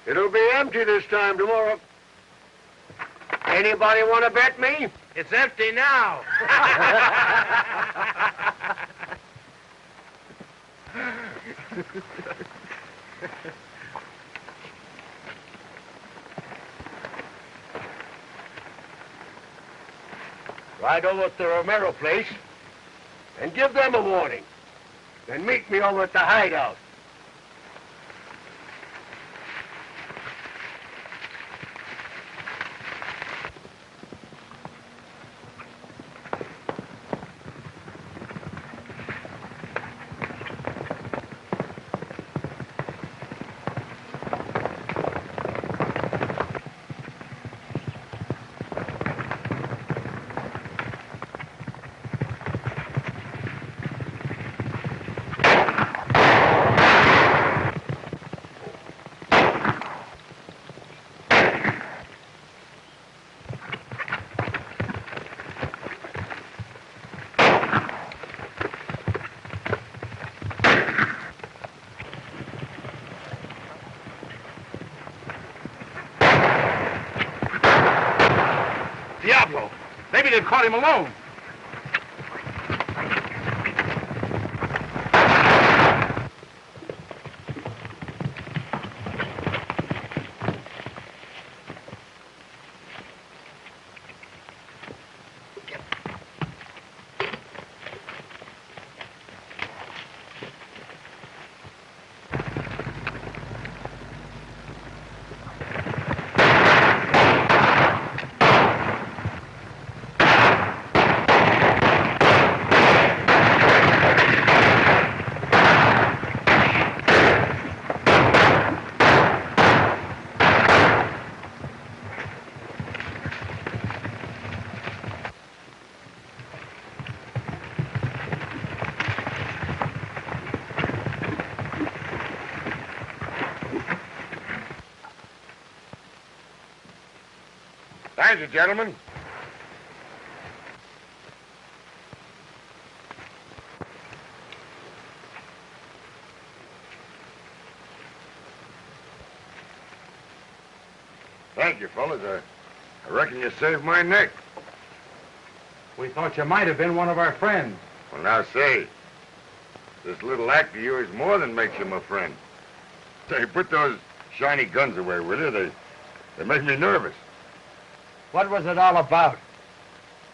It'll be empty this time tomorrow. Anybody want to bet me? It's empty now. Ride over to the Romero place and give them a warning. Then meet me over at the hideout. Diablo. Maybe they've caught him alone. Thank you, gentlemen. Thank you, fellas. I reckon you saved my neck. We thought you might have been one of our friends. Well, now, say, this little act of yours more than makes you my friend. Say, put those shiny guns away, will you? They make me nervous. What was it all about?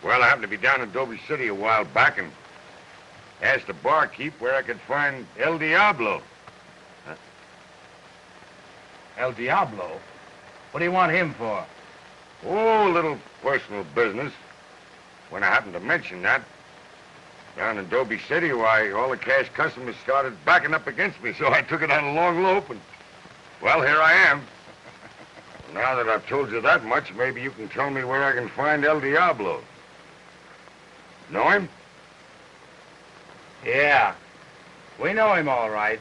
Well, I happened to be down in Dobie City a while back and asked the barkeep where I could find El Diablo. Huh? El Diablo? What do you want him for? Oh, a little personal business. When I happened to mention that, down in Dobie City, why, all the cash customers started backing up against me, so I took it on a long lope, and, well, here I am. Now that I've told you that much, maybe you can tell me where I can find El Diablo. Know him? Yeah. We know him all right,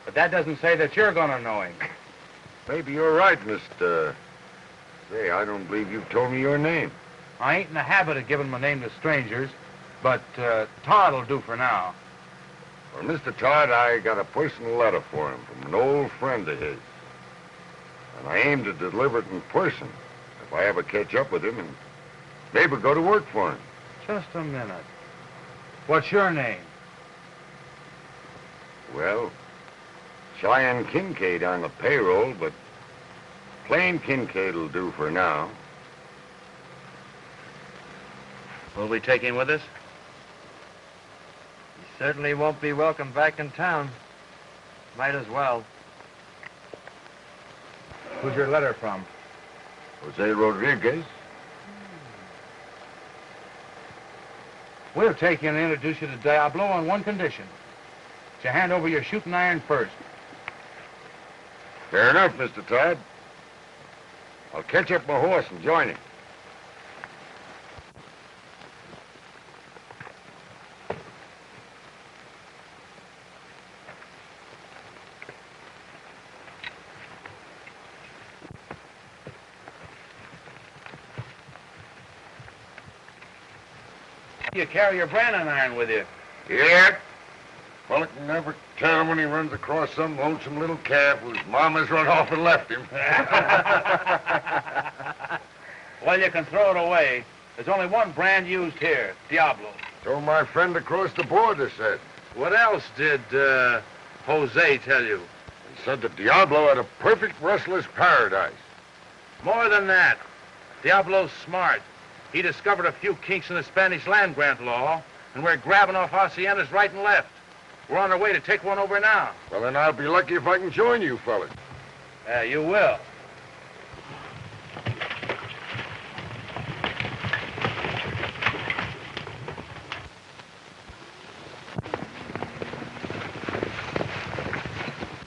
but that doesn't say that you're gonna know him. Maybe you're right, Mr. Say, I don't believe you've told me your name. I ain't in the habit of giving my name to strangers, but Todd'll do for now. Well, Mr. Todd, I got a personal letter for him from an old friend of his. And I aim to deliver it in person if I ever catch up with him and maybe go to work for him. Just a minute. What's your name? Well, Cheyenne Kincaid on the payroll, but plain Kincaid'll do for now. Will we take him with us? He certainly won't be welcome back in town. Might as well. Who's your letter from? Jose Rodriguez. We'll take you and introduce you to Diablo on one condition. That you hand over your shooting iron first. Fair enough, Mr. Todd. I'll catch up my horse and join him. You carry your branding iron with you. Yeah. Fella can never tell him when he runs across some lonesome little calf whose mama's run off and left him. Well, you can throw it away. There's only one brand used here, Diablo. So my friend across the border said. What else did Jose tell you? He said that Diablo had a perfect rustler's paradise. More than that. Diablo's smart. He discovered a few kinks in the Spanish land grant law, and we're grabbing off haciendas right and left. We're on our way to take one over now. Well, then I'll be lucky if I can join you fellas. You will.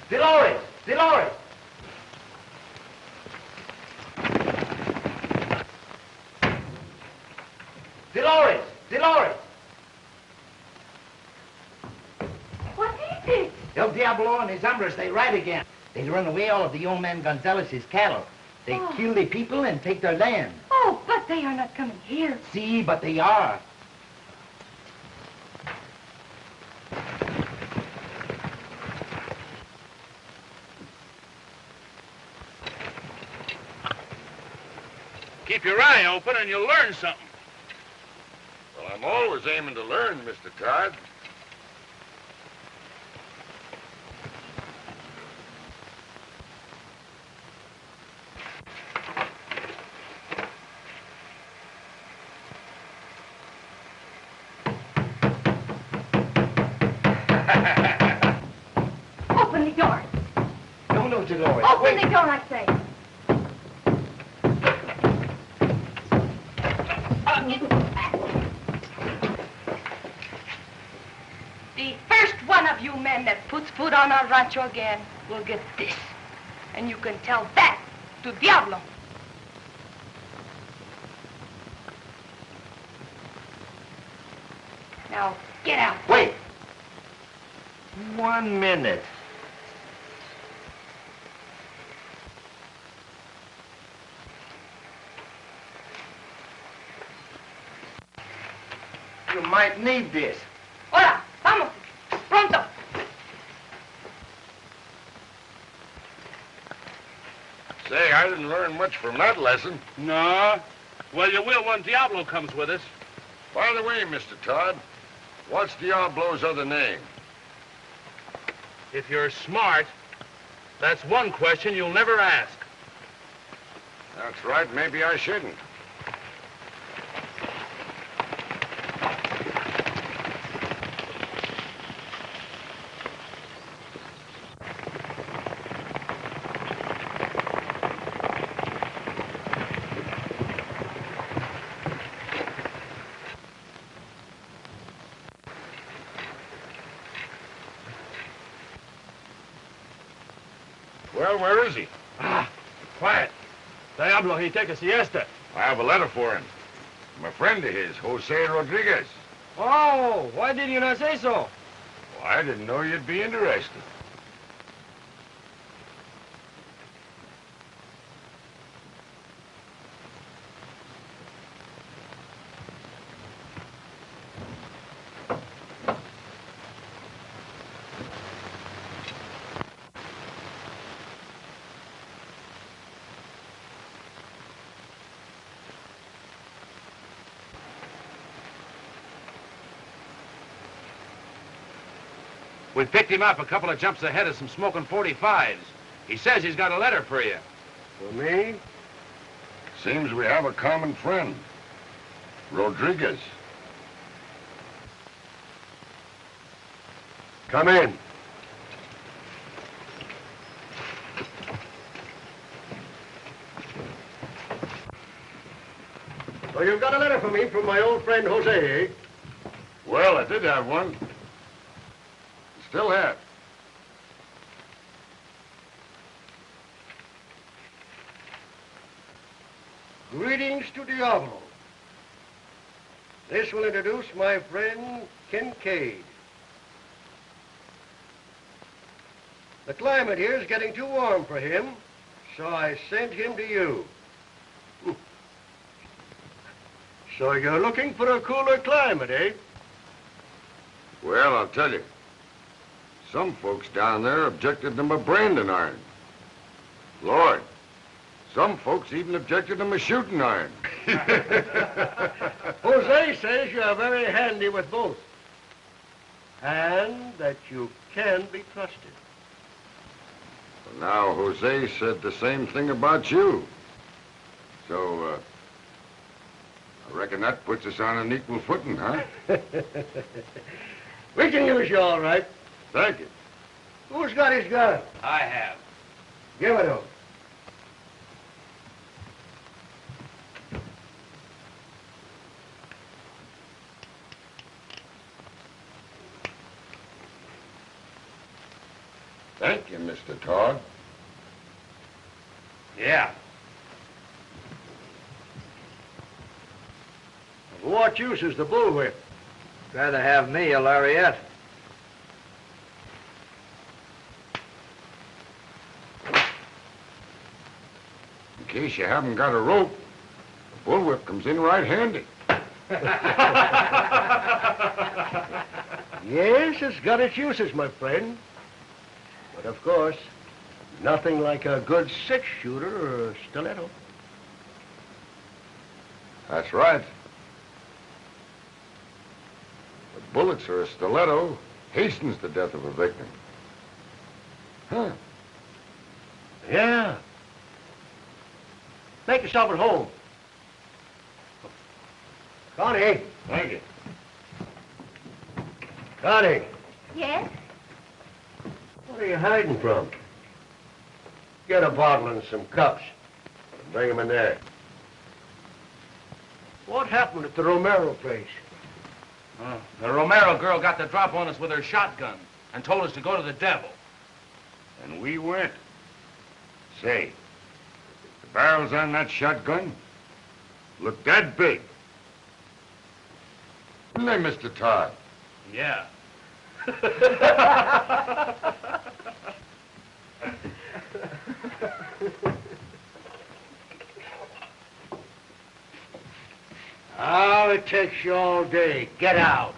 Dolores! Dolores! Dolores! Dolores! What is it? El Diablo and his hombres, they ride again. They run away all of the old man Gonzalez's cattle. They kill the people and take their land. Oh, but they are not coming here. See, but they are. Keep your eye open and you'll learn something. Well, I'm always aiming to learn, Mr. Todd. Open the door. No, Dolores. Open the door, I say. The first one of you men that puts foot on our rancho again will get this. And you can tell that to Diablo. Now, get out. Wait. 1 minute. You might need this. Hola, vamos. Pronto. Say, I didn't learn much from that lesson. No. Well, you will when Diablo comes with us. By the way, Mr. Todd, what's Diablo's other name? If you're smart, that's one question you'll never ask. That's right, maybe I shouldn't. Well, where is he? Quiet. Diablo, he take a siesta. I have a letter for him. From a friend of his, Jose Rodriguez. Oh, why did you not say so? Well, I didn't know you'd be interested. We picked him up a couple of jumps ahead of some smoking 45s. He says he's got a letter for you. For me? Seems we have a common friend. Rodriguez. Come in. So you've got a letter for me from my old friend Jose, eh? Well, I did have one. Still have. Greetings to Diablo. This will introduce my friend Kincaid. The climate here is getting too warm for him, so I sent him to you. So you're looking for a cooler climate, eh? Well, I'll tell you. Some folks down there objected to my branding iron. Lord, some folks even objected to my shooting iron. Jose says you're very handy with both. And that you can be trusted. Well, now, Jose said the same thing about you. So, I reckon that puts us on an equal footing, huh? We can use you all right. Thank you. Who's got his gun? I have. Give it to him. Thank you, Mr. Todd. Yeah. What use is the bullwhip? Rather have me a lariat. In case you haven't got a rope, the bullwhip comes in right handy. Yes, it's got its uses, my friend. But of course, nothing like a good six-shooter or a stiletto. That's right. The bullets or a stiletto hastens the death of a victim. Huh. Yeah. Make yourself at home. Connie. Thank you. Connie, Yes? what are you hiding from? Get a bottle and some cups. And bring them in there. What happened at the Romero place? The Romero girl got the drop on us with her shotgun and told us to go to the devil. And we went. Say, the barrels on that shotgun look that big. Didn't they, Mr. Todd? Yeah. Oh, it takes you all day. Get out.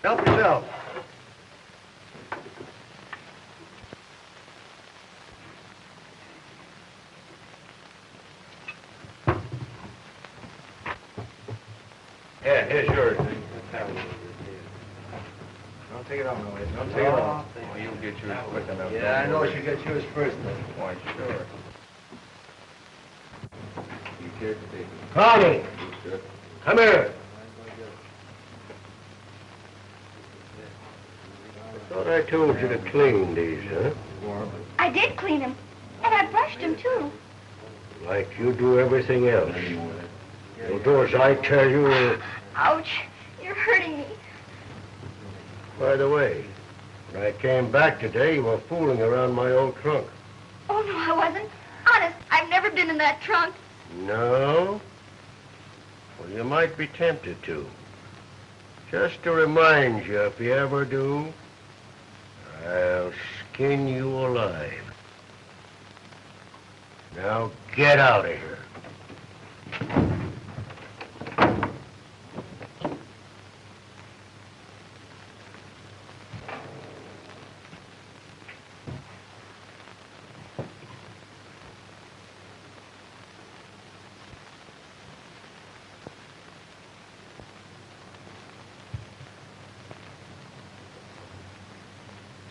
Help yourself. Yeah, here's yours. Don't take it off, no way. Don't take it off. Oh, you'll get yours quick enough. Yeah, I know she gets yours first, though. Why, sure. You care to take it? Connie, come here. I thought I told you to clean these, huh? I did clean him, and I brushed him, too. Like you do everything else. You'll do as I tell you. Ouch, you're hurting me. By the way, when I came back today, you were fooling around my old trunk. Oh, no, I wasn't. Honest, I've never been in that trunk. No? Well, you might be tempted to. Just to remind you, if you ever do, I'll skin you alive. Now get out of here.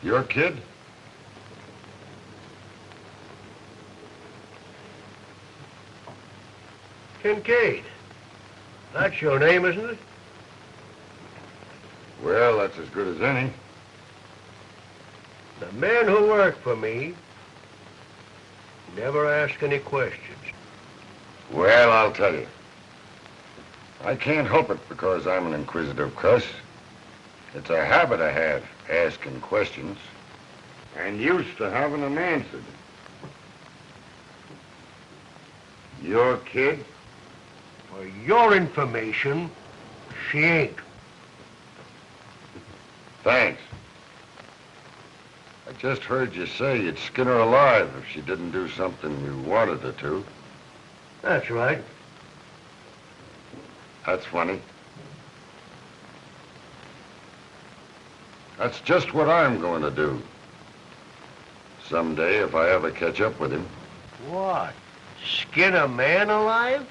Your kid? Kincaid. That's your name, isn't it? Well, that's as good as any. The men who work for me never ask any questions. Well, I'll tell you. I can't help it because I'm an inquisitive cuss. It's a habit I have, asking questions. And used to having them answered. Your kid? For your information, she ain't. Thanks. I just heard you say you'd skin her alive if she didn't do something you wanted her to. That's right. That's funny. That's just what I'm going to do. Someday, if I ever catch up with him. What? Skin a man alive?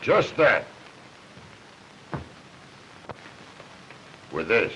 Just that. With this.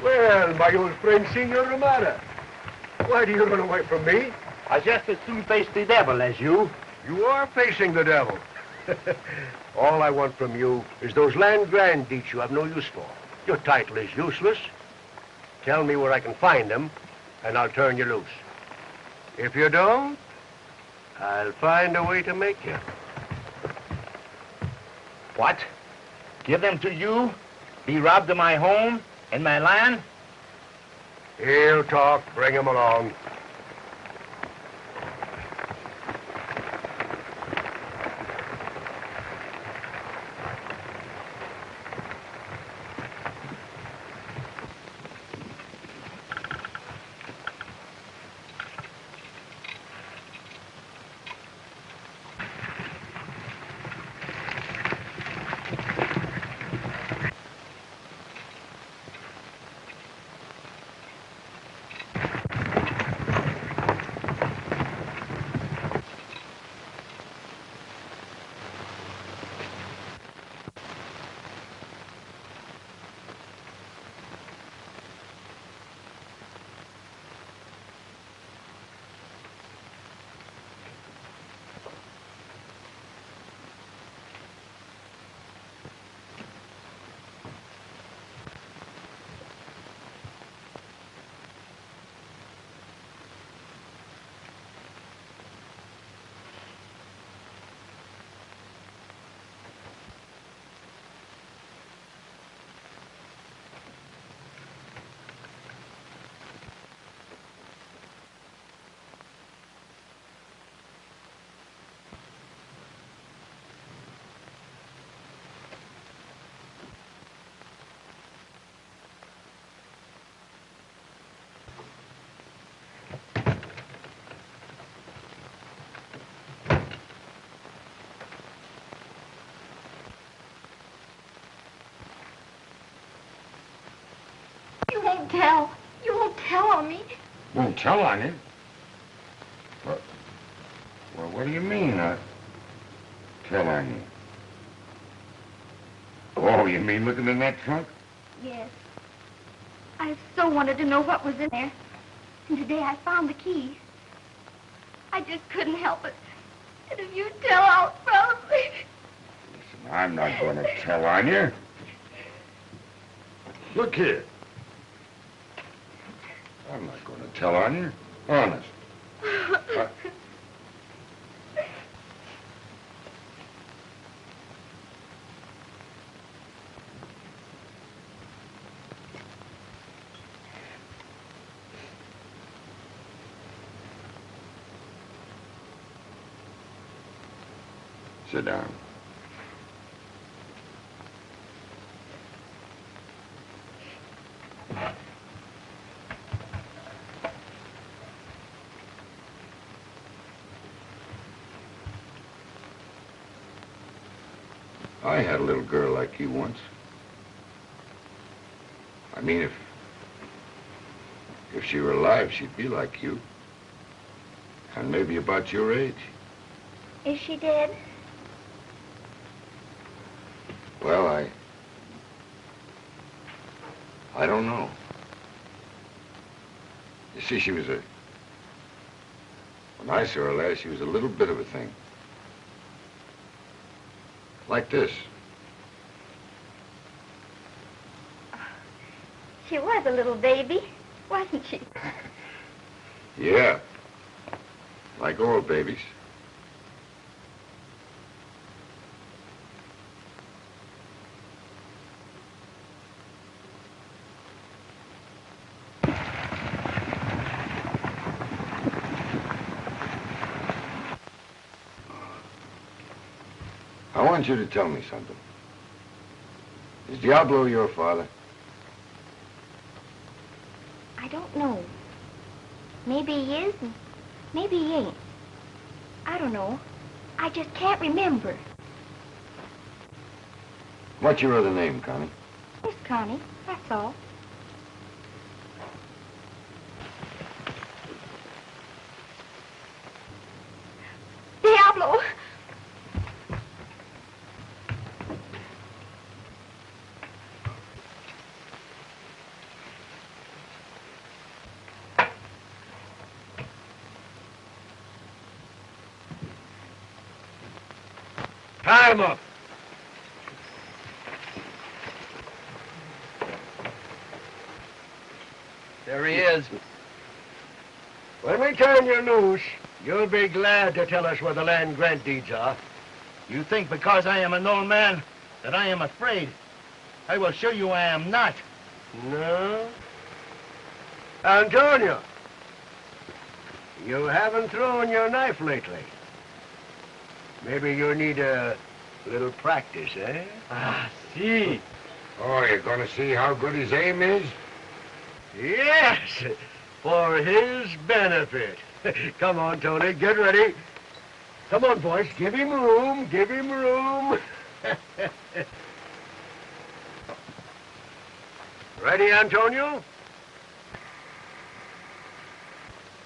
Well, my old friend, Senor Romero, why do you run away from me? I just as soon face the devil as you. You are facing the devil. All I want from you is those land grant deeds you have no use for. Your title is useless. Tell me where I can find them, and I'll turn you loose. If you don't, I'll find a way to make you. What? Give them to you? Be robbed of my home and my land? He'll talk. Bring him along. You won't tell. You won't tell on me. Won't tell on you? What? Well, what do you mean, tell on you? Oh, you mean looking in that trunk? Yes. I so wanted to know what was in there. And today I found the key. I just couldn't help it. And if you tell, I'll probably... Listen, I'm not going to tell on you. Look here. I'm not going to tell on you. Honest. Sit down. I had a little girl like you once. I mean, if she were alive, she'd be like you. And maybe about your age. Is she dead? Well, I don't know. You see, when I saw her last, she was a little bit of a thing. Like this. She was a little baby, wasn't she? Yeah. Like all babies. I want you to tell me something. Is Diablo your father? I don't know. Maybe he is, and maybe he ain't. I don't know. I just can't remember. What's your other name, Connie? Miss Connie, that's all. Diablo! Tie him up. There he is. When we turn you loose, you'll be glad to tell us where the land grant deeds are. You think because I am an old man that I am afraid? I will show you I am not. No? Antonio, you haven't thrown your knife lately. Maybe you need a little practice, eh? Ah, see. Oh, you're gonna see how good his aim is? Yes, for his benefit. Come on, Tony, get ready. Come on, boys, give him room, give him room. Ready, Antonio?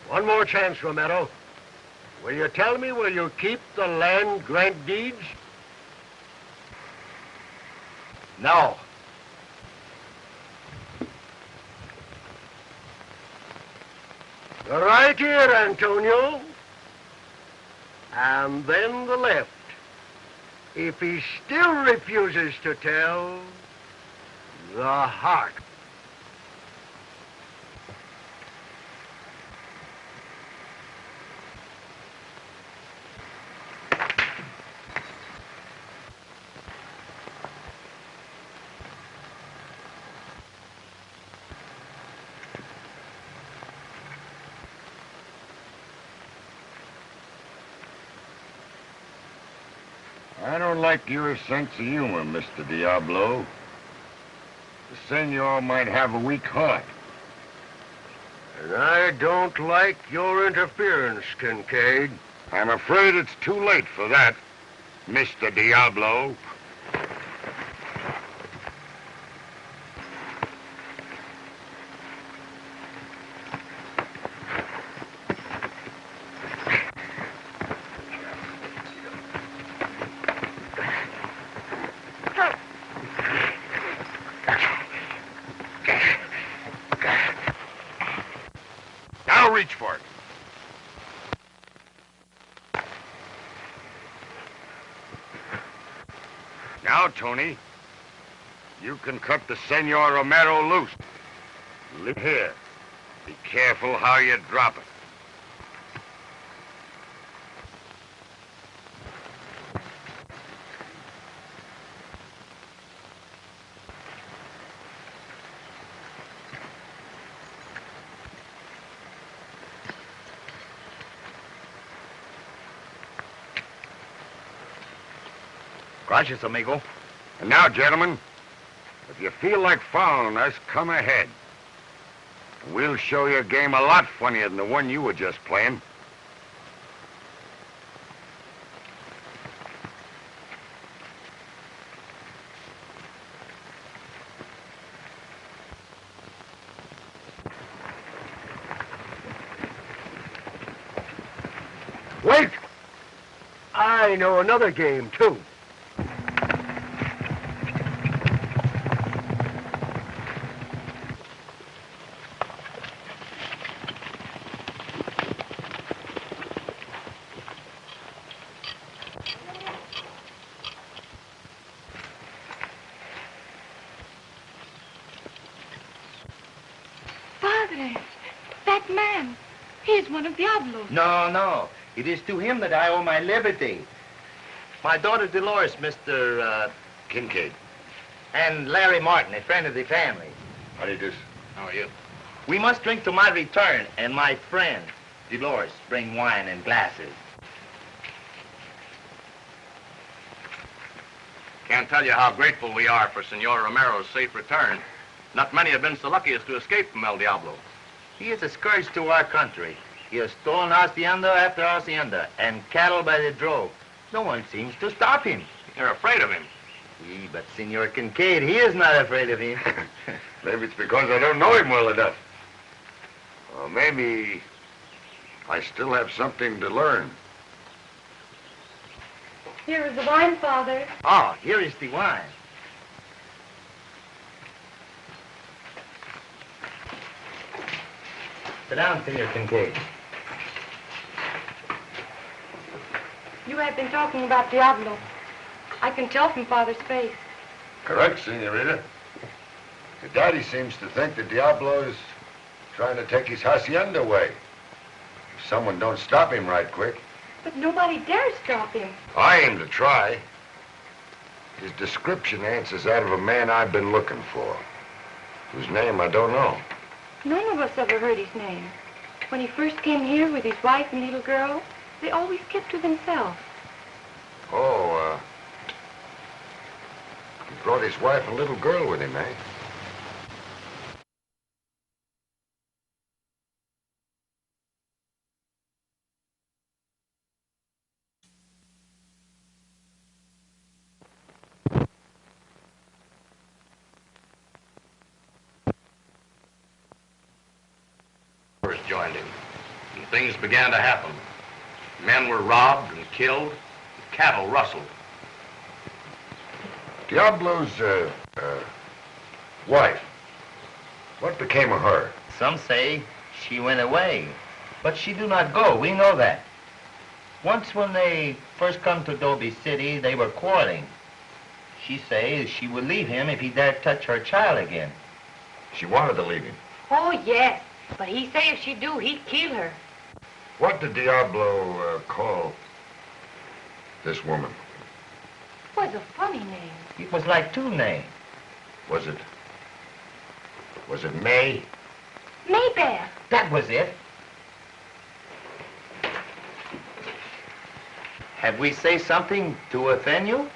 One more chance, Romero. Will you tell me, will you keep the land grant deeds? No. The right ear, Antonio. And then the left. If he still refuses to tell, the heart. I don't like your sense of humor, Mr. Diablo. The senor might have a weak heart. And I don't like your interference, Kincaid. I'm afraid it's too late for that, Mr. Diablo. Now reach for it. Now, Tony, you can cut the Senor Romero loose. Live here. Be careful how you drop it. Gracias, amigo. And now, gentlemen, if you feel like following us, come ahead. We'll show you a game a lot funnier than the one you were just playing. Wait! I know another game, too. Father, that man, he's one of Diablo's. No, no. It is to him that I owe my liberty. My daughter Dolores, Mr. Kincaid. And Larry Martin, a friend of the family. How do you do? How are you? We must drink to my return, and my friend, Dolores, bring wine and glasses. Can't tell you how grateful we are for Senor Romero's safe return. Not many have been so lucky as to escape from El Diablo. He is a scourge to our country. He has stolen hacienda after hacienda, and cattle by the drove. No one seems to stop him. You're afraid of him. But Senor Kincaid, he is not afraid of him. Maybe it's because I don't know him well enough. Or maybe I still have something to learn. Here is the wine, Father. Ah, here is the wine. Sit down, Senor Kincaid. You have been talking about Diablo. I can tell from Father's face. Correct, Senorita. Your daddy seems to think that Diablo is trying to take his hacienda away. If someone don't stop him right quick. But nobody dares stop him. I aim to try. His description answers that of a man I've been looking for, whose name I don't know. None of us ever heard his name. When he first came here with his wife and little girl, they always kept to themselves. Oh, he brought his wife and little girl with him, eh? First joined him, and things began to happen. Men were robbed and killed, and cattle rustled. Diablo's, wife. What became of her? Some say she went away, but she do not go. We know that. Once when they first come to Dobie City, they were quarreling. She says she would leave him if he dared touch her child again. She wanted to leave him. Oh, yes. But he say if she do, he'd kill her. What did Diablo, call this woman? Was a funny name. It was like two names. Was it May? Maybeth. That was it. Have we say something to offend you?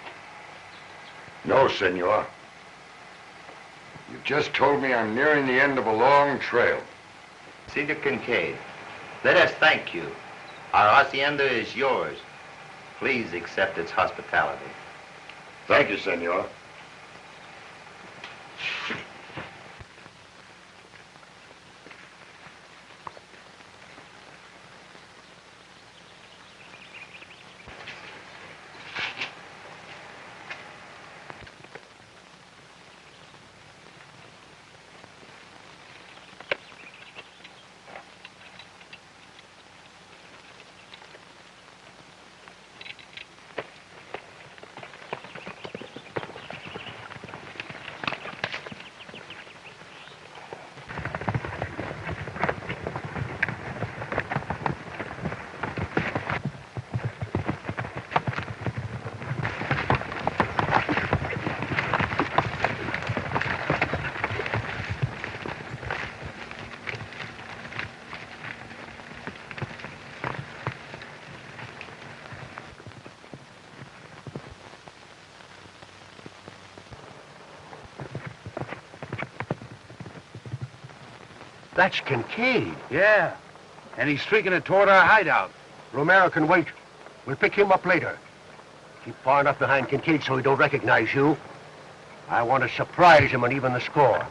No, senor. You've just told me I'm nearing the end of a long trail. Senor Kincaid, let us thank you. Our hacienda is yours. Please accept its hospitality. Thank you, senor. That's Kincaid. Yeah, and he's streaking it toward our hideout. Romero can wait. We'll pick him up later. Keep far enough behind Kincaid so he don't recognize you. I want to surprise him and even the score.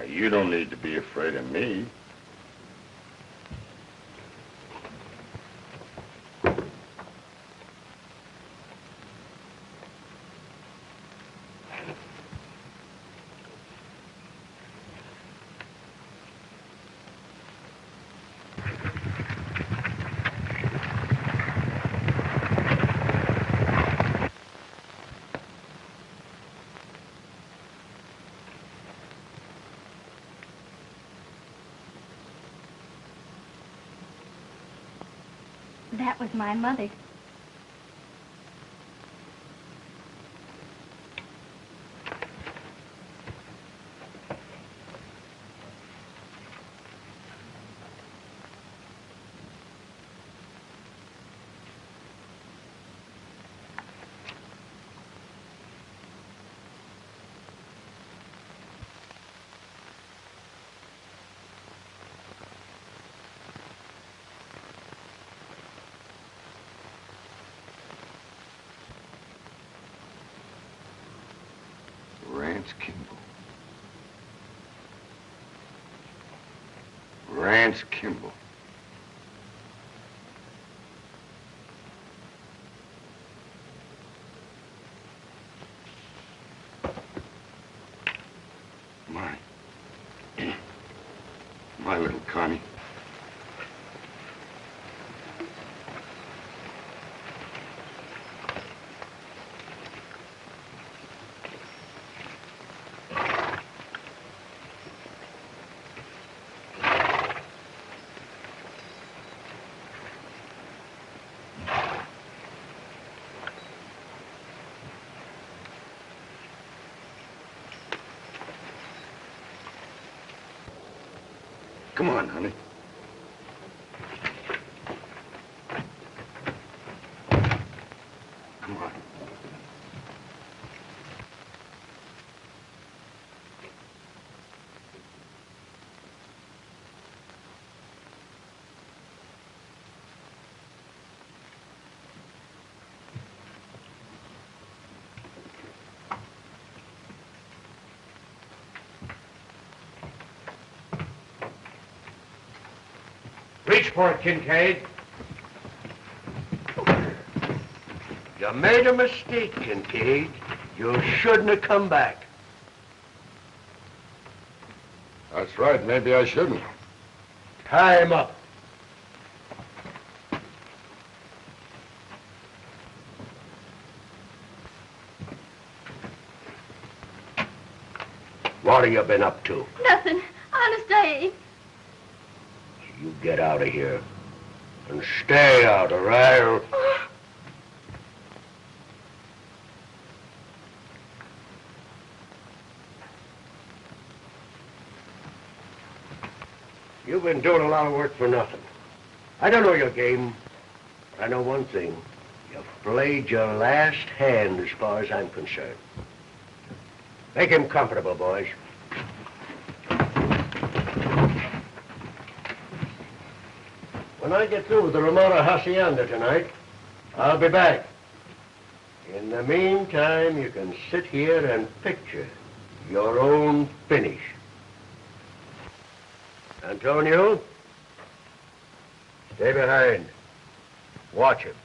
You don't need to be afraid of me. That was my mother. Rance Kimball. Rance Kimball. My little Connie. Come on, honey. Come on. Reach for it, Kincaid. You made a mistake, Kincaid. You shouldn't have come back. That's right. Maybe I shouldn't. Tie him up. What have you been up to? Nothing. Honest, I ain't. You get out of here. And stay out, all right? You've been doing a lot of work for nothing. I don't know your game. But I know one thing. You've played your last hand as far as I'm concerned. Make him comfortable, boys. When I get through with the Romero hacienda tonight, I'll be back. In the meantime, you can sit here and picture your own finish. Antonio, stay behind. Watch him.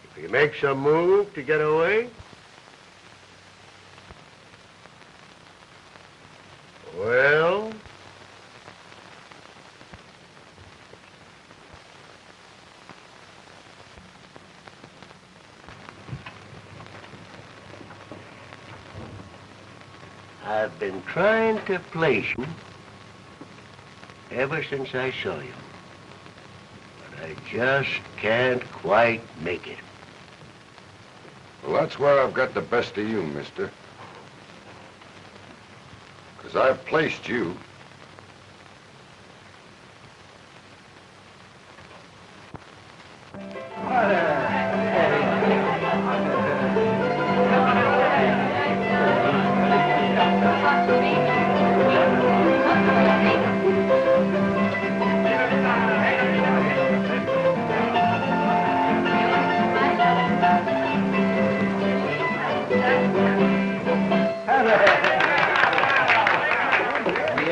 If he makes a move to get away, well, I've been trying to place you ever since I saw you. But I just can't quite make it. Well, that's where I've got the best of you, mister. Because I've placed you.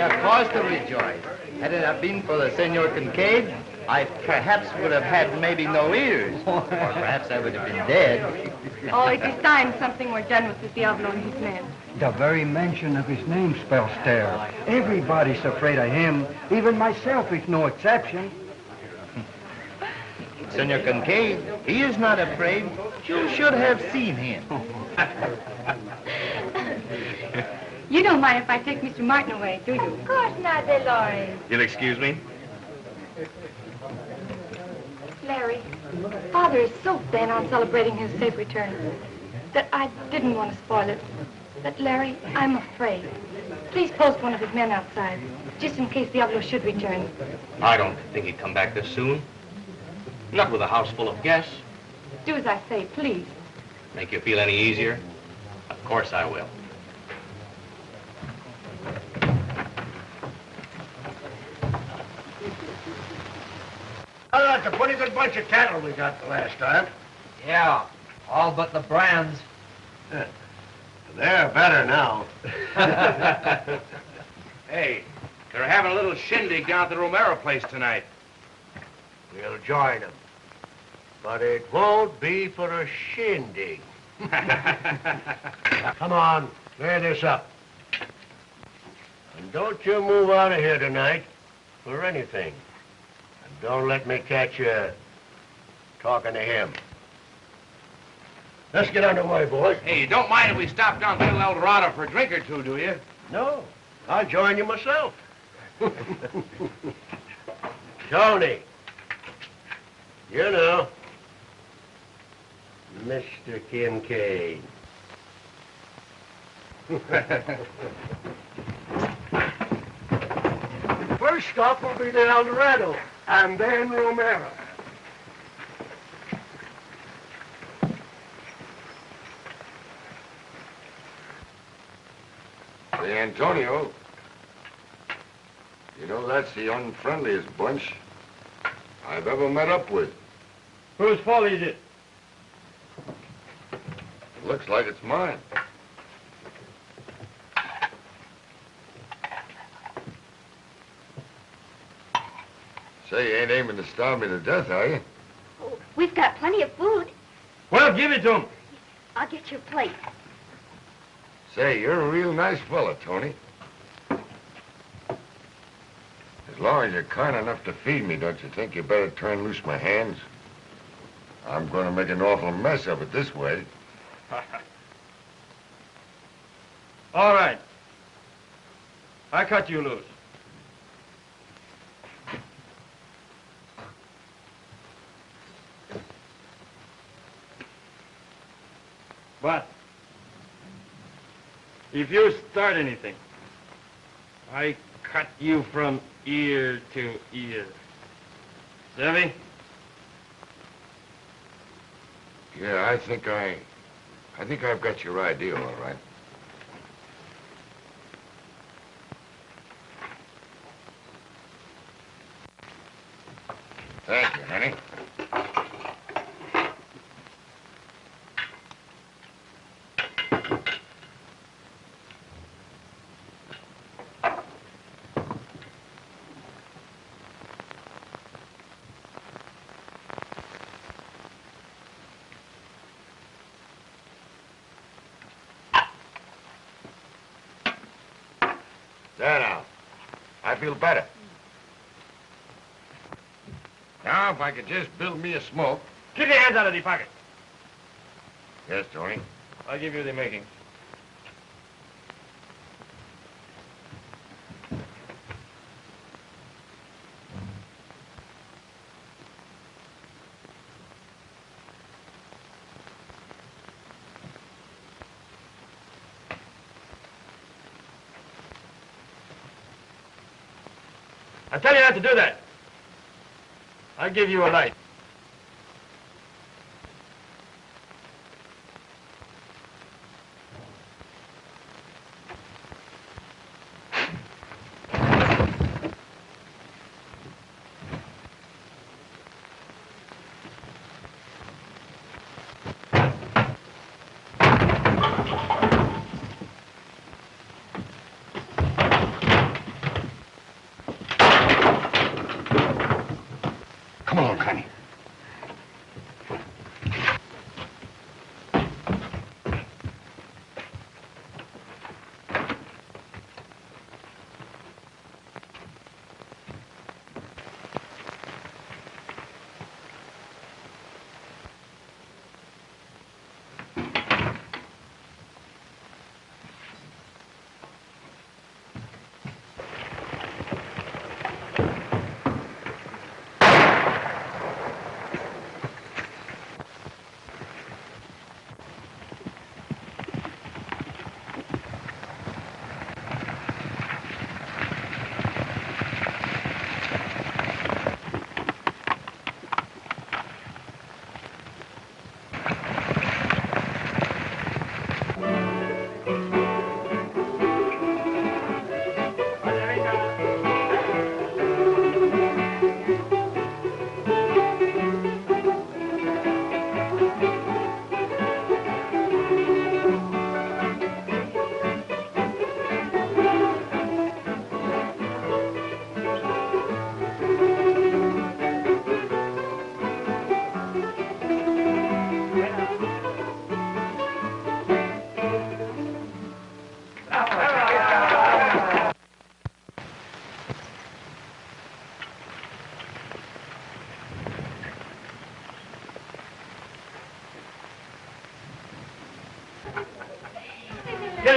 have cause to rejoice. Had it not been for the Senor Kincaid, I perhaps would have had maybe no ears. Or perhaps I would have been dead. Oh, it is time something were done with the Diablo and his men. The very mention of his name spells terror. Everybody's afraid of him. Even myself is no exception. Senor Kincaid, he is not afraid. You should have seen him. You don't mind if I take Mr. Martin away, do you? Of course not, Dolores. You'll excuse me? Larry, Father is so bent on celebrating his safe return that I didn't want to spoil it. But, Larry, I'm afraid. Please post one of his men outside, just in case Diablo should return. I don't think he'd come back this soon. Not with a house full of guests. Do as I say, please. Make you feel any easier? Of course I will. Oh, that's a pretty good bunch of cattle we got the last time. Yeah, all but the brands. They're better now. Hey, they're having a little shindig down at the Romero place tonight. We'll join them. But it won't be for a shindig. Come on, clear this up. And don't you move out of here tonight for anything. And don't let me catch you talking to him. Let's get underway, boys. Hey, you don't mind if we stop down to Little El Dorado for a drink or two, do you? No, I'll join you myself. Tony. You know. Mr. Kincaid. First stop will be the El Dorado, and then Romero. Say, Antonio, you know that's the unfriendliest bunch I've ever met up with. Whose fault is it? Looks like it's mine. Say, you ain't aiming to starve me to death, are you? Oh, we've got plenty of food. Well, give it to him. I'll get your plate. Say, you're a real nice fella, Tony. As long as you're kind enough to feed me, don't you think you better turn loose my hands? I'm going to make an awful mess of it this way. All right. I cut you loose. But if you start anything, I cut you from ear to ear. Savvy? Yeah, I think I've got your idea, all right. Thank you, honey. There now. I feel better. Now, if I could just build me a smoke. Keep your hands out of the pocket. Yes, Tony. I'll give you the making. I tell you not to do that. I'll give you a light. Come along, Connie.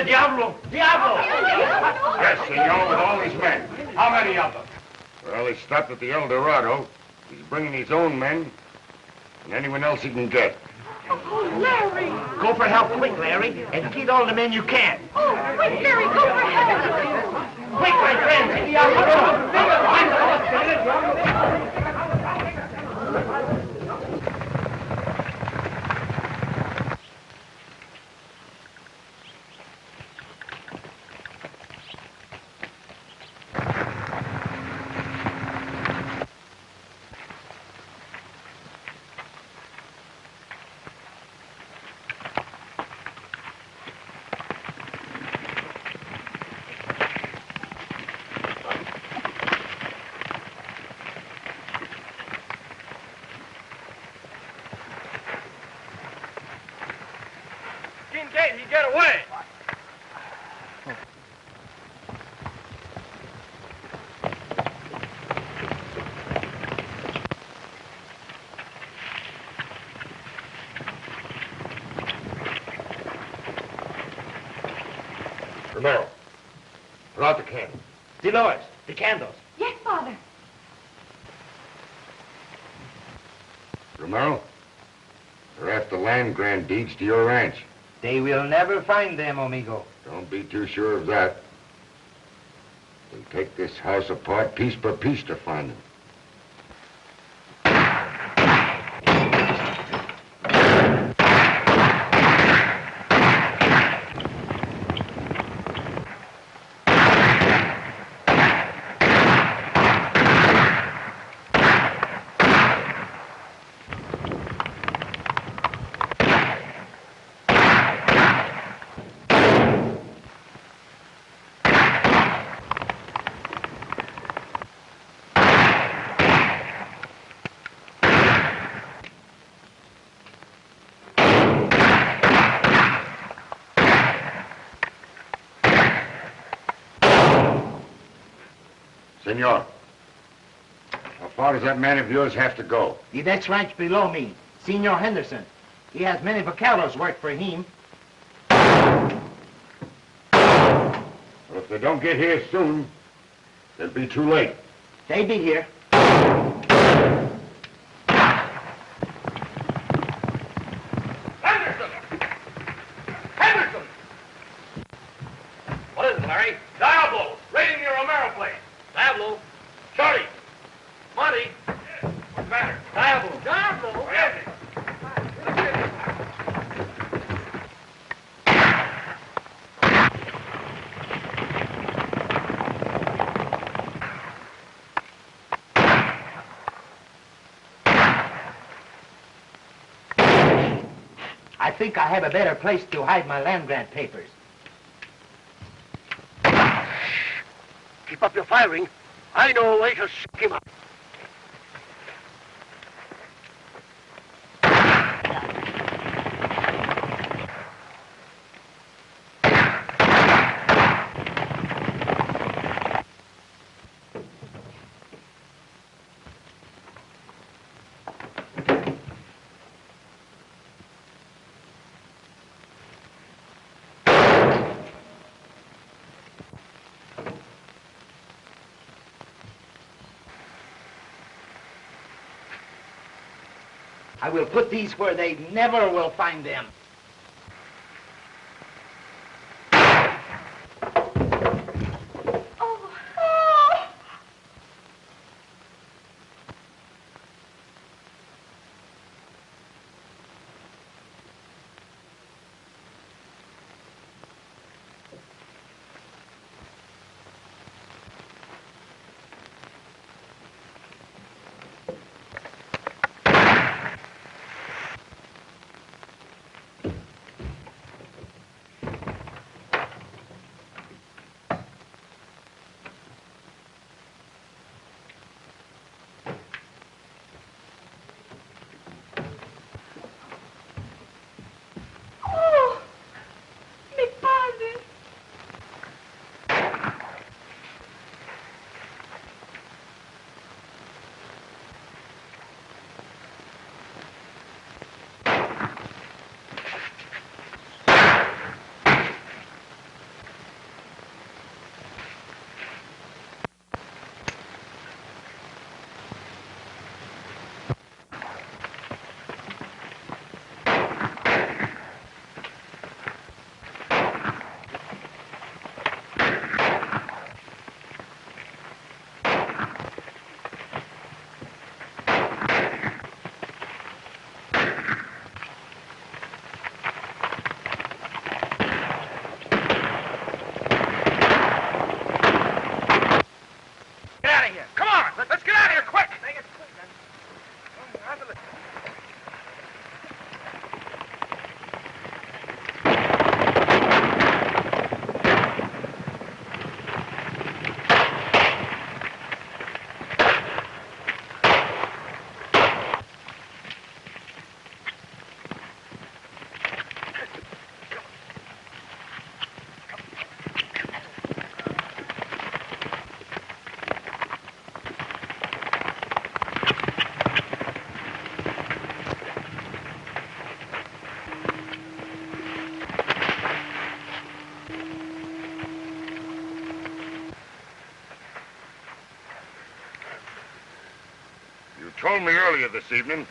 Diablo! Diablo! Yes, senor, with all his men. How many of them? Well, he stopped at the El Dorado. He's bringing his own men and anyone else he can get. Oh, Larry! Go for help quick, Larry, and get all the men you can. Oh, quick, Larry, go for help! Quick, my friends! Diablo! Kincaid, he get away! Romero, put out the candle. Dolores, the candles. Yes, Father. Romero, they're after land grant deeds to your ranch. They will never find them, amigo. Don't be too sure of that. We'll take this house apart piece by piece to find them. Senor, how far does that man of yours have to go? The next ranch below me, Senor Henderson. He has many vaqueros work for him. Well, if they don't get here soon, they'll be too late. They be here. Henderson! Henderson! What is it, Larry? Diablo! Raiding your Romero place. Diablo? Shorty! Monty! What's the matter? Diablo! Diablo? Where is he? I think I have a better place to hide my land grant papers. Keep up your firing. I know a way to stick him up. I will put these where they never will find them. Told me earlier this evening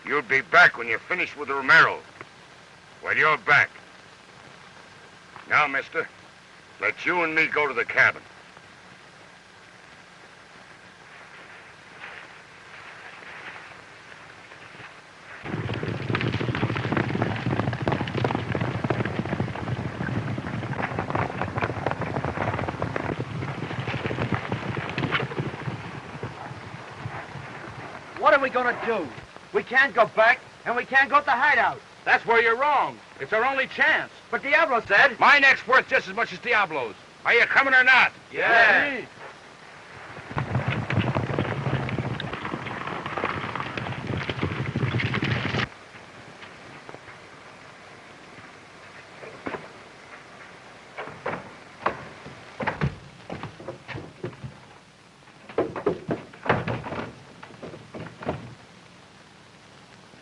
you'd be back when you're finished with Romero. Well, you're back. Now, mister, let you and me go to the cabin. What are we gonna do? We can't go back, and we can't go to the hideout. That's where you're wrong. It's our only chance. But Diablo said... My neck's worth just as much as Diablo's. Are you coming or not? Yeah.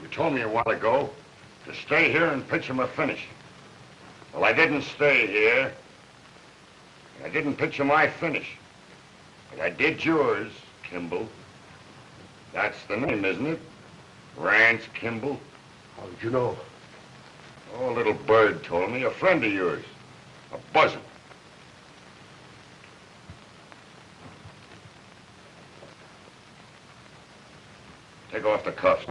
You told me a while ago to stay here and pitch him a finish. Well, I didn't stay here. I didn't pitch him my finish. But I did yours, Kimball. That's the name, isn't it? Rance Kimball. How did you know? Oh, a little bird told me. A friend of yours. A buzzard. Take off the cuffs.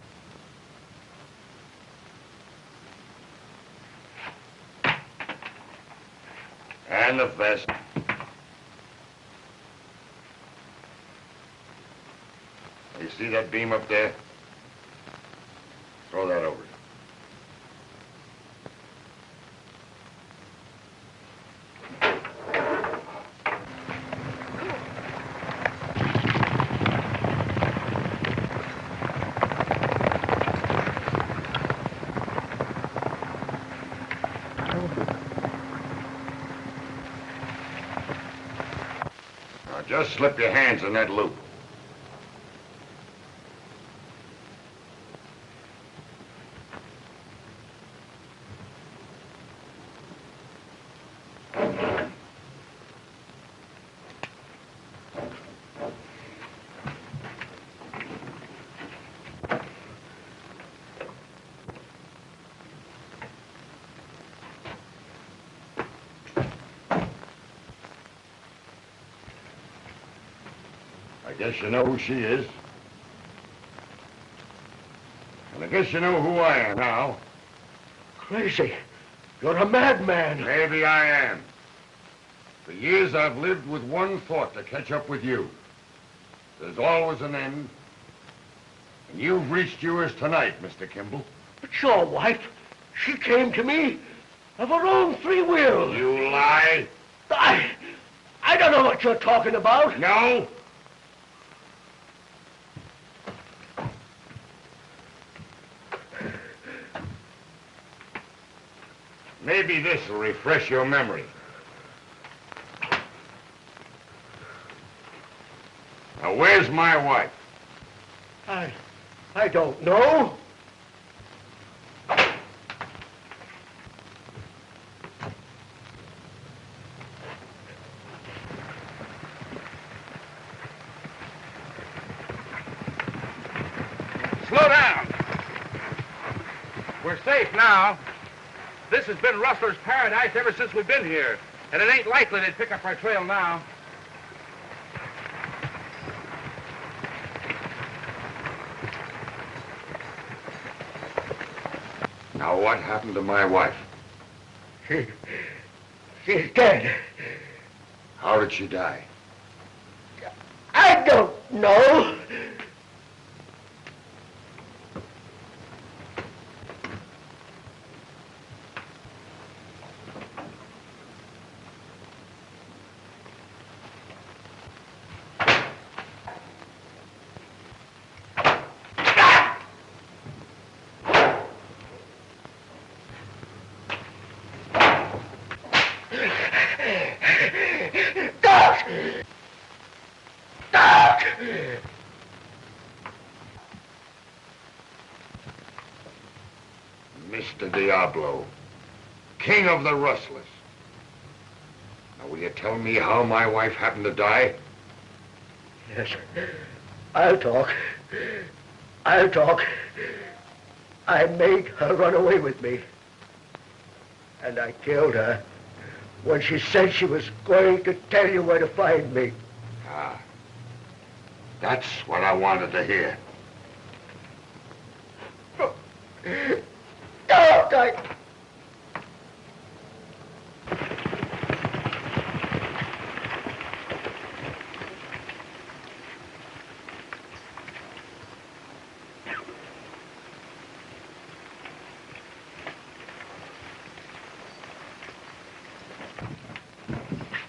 And the vest. You see that beam up there? Throw that over. Just slip your hands in that loop. I guess you know who she is. And I guess you know who I am now. Crazy. You're a madman. Maybe I am. For years I've lived with one thought, to catch up with you. There's always an end. And you've reached yours tonight, Mr. Kimball. But your wife, she came to me of her own free will. You lie. I don't know what you're talking about. No? Maybe this will refresh your memory. Now, where's my wife? I don't know. Slow down. We're safe now. This has been Rustler's paradise ever since we've been here. And it ain't likely they'd pick up our trail now. Now, what happened to my wife? She's dead. How did she die? I don't know. Mr. Diablo, king of the Rustlers. Now, will you tell me how my wife happened to die? Yes, I'll talk. I'll talk. I made her run away with me. And I killed her when she said she was going to tell you where to find me. Ah, that's what I wanted to hear. Don't I...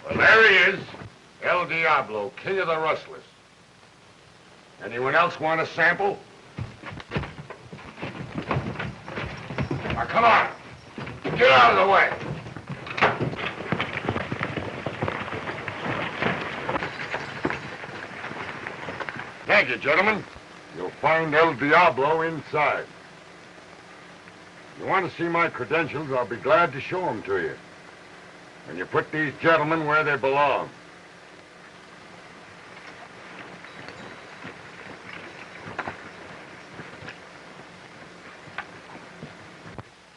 Well, there he is, El Diablo, king of the Rustlers. Anyone else want a sample? Now, come on. Get out of the way. Thank you, gentlemen. You'll find El Diablo inside. If you want to see my credentials, I'll be glad to show them to you. And you put these gentlemen where they belong.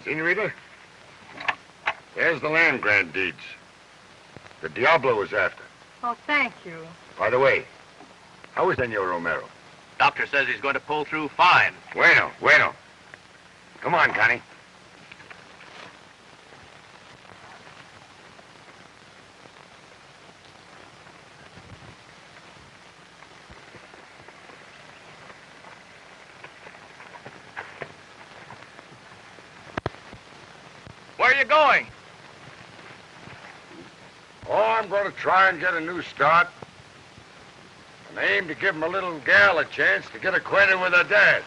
Senorita, there's the land grant deeds. The Diablo was after. Oh, thank you. By the way, how is Senor Romero? Doctor says he's going to pull through fine. Bueno, bueno. Come on, Connie. Where are you going? Oh, I'm going to try and get a new start. And I aim to give my little gal a chance to get acquainted with her dad.